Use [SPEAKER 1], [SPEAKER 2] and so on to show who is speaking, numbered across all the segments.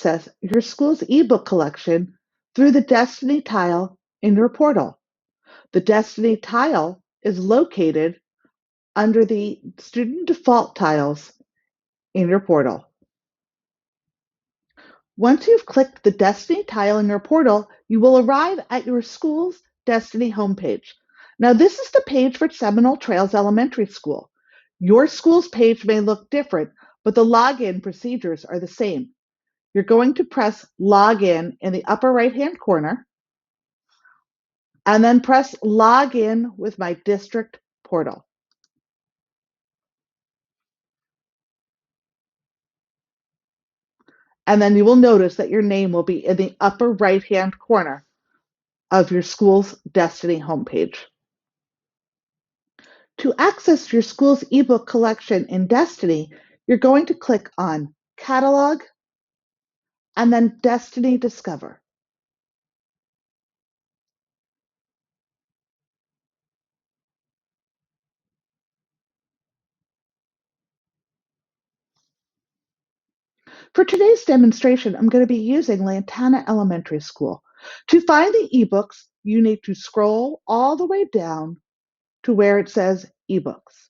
[SPEAKER 1] access your school's ebook collection through the Destiny tile in your portal. The Destiny tile is located under the student default tiles in your portal. Once you've clicked the Destiny tile in your portal, you will arrive at your school's Destiny homepage. Now, this is the page for Seminole Trails Elementary School. Your school's page may look different, but the login procedures are the same. You're going to press Login in the upper right-hand corner, and then press Login with my district portal. And then you will notice that your name will be in the upper right-hand corner of your school's Destiny homepage. To access your school's ebook collection in Destiny, you're going to click on Catalog and then Destiny Discover. For today's demonstration, I'm going to be using Lantana Elementary School. To find the ebooks, you need to scroll all the way down to where it says ebooks.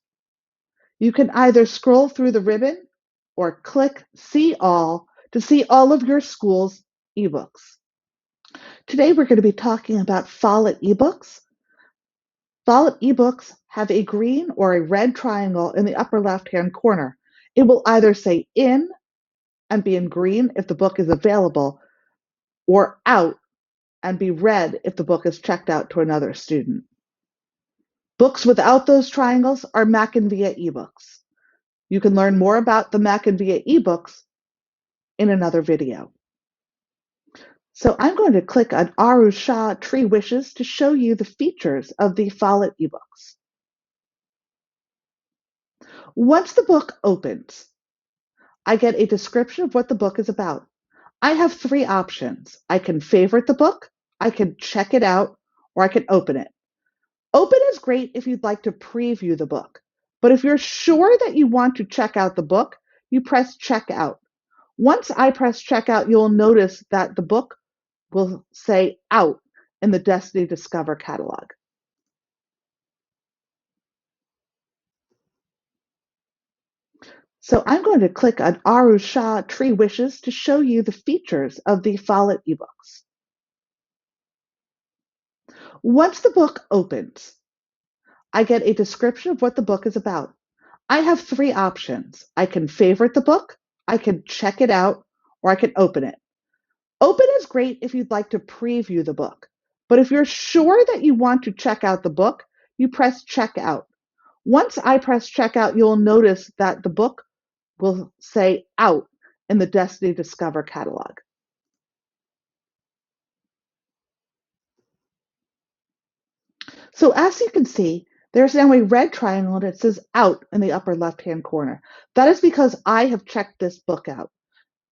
[SPEAKER 1] You can either scroll through the ribbon or click See All to see all of your school's ebooks. Today we're going to be talking about Follett eBooks. Follett eBooks have a green or a red triangle in the upper left-hand corner. It will either say in and be in green if the book is available, or out and be red if the book is checked out to another student. Books without those triangles are Mac and Via eBooks. You can learn more about the Mac and Via eBooks in another video. So I'm going to click on Aru Shah Tree Wishes to show you the features of the Follett eBooks. Once the book opens, I get a description of what the book is about. I have three options. I can favorite the book, I can check it out, or I can open it. Open is great if you'd like to preview the book, but if you're sure that you want to check out the book, you press check out. Once I press check out, you'll notice that the book will say out in the Destiny Discover catalog. So I'm going to click on Aru Shah Tree Wishes to show you the features of the Follett eBooks. Once the book opens, I get a description of what the book is about. I have three options. I can favorite the book, I can check it out, or I can open it. Open is great if you'd like to preview the book, but if you're sure that you want to check out the book, you press check out. Once I press check out, you'll notice that the book will say out in the Destiny Discover catalog. So as you can see, there's now a red triangle that says out in the upper left-hand corner. That is because I have checked this book out.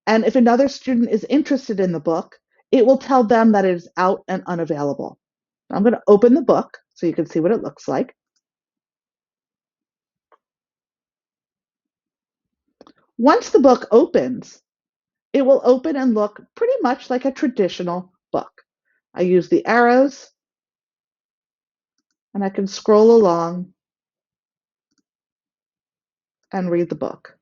[SPEAKER 1] And if another student is interested in the book, it will tell them that it is out and unavailable. I'm going to open the book so you can see what it looks like. Once the book opens, it will open and look pretty much like a traditional book. I use the arrows and I can scroll along and read the book.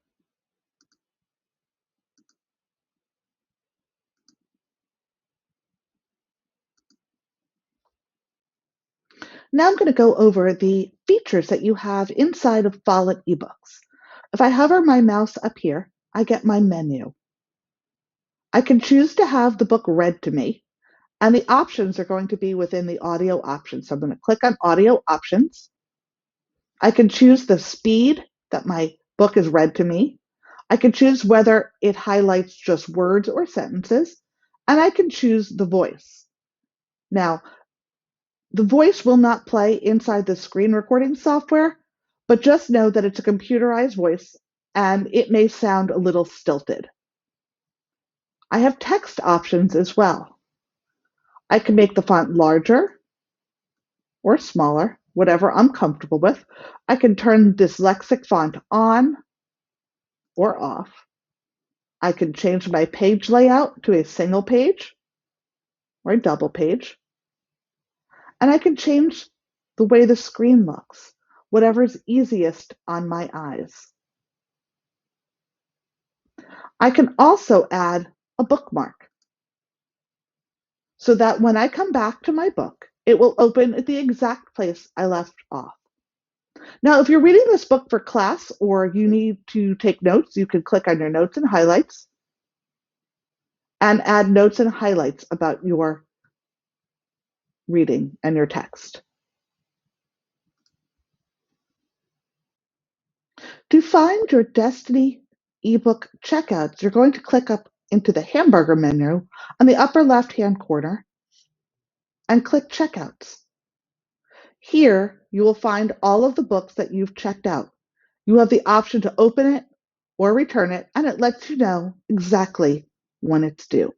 [SPEAKER 1] Now I'm going to go over the features that you have inside of Follett eBooks. If I hover my mouse up here, I get my menu. I can choose to have the book read to me, and the options are going to be within the audio options. So I'm going to click on audio options. I can choose the speed that my book is read to me. I can choose whether it highlights just words or sentences, and I can choose the voice. Now, the voice will not play inside the screen recording software, but just know that it's a computerized voice and it may sound a little stilted. I have text options as well. I can make the font larger or smaller, whatever I'm comfortable with. I can turn dyslexic font on or off. I can change my page layout to a single page or a double page. And I can change the way the screen looks, whatever's easiest on my eyes. I can also add a bookmark so that when I come back to my book, it will open at the exact place I left off. Now, if you're reading this book for class or you need to take notes, you can click on your notes and highlights and add notes and highlights about your reading and your text. To find your Destiny ebook checkouts, you're going to click up into the hamburger menu on the upper left-hand corner and click Checkouts. Here, you will find all of the books that you've checked out. You have the option to open it or return it, and it lets you know exactly when it's due.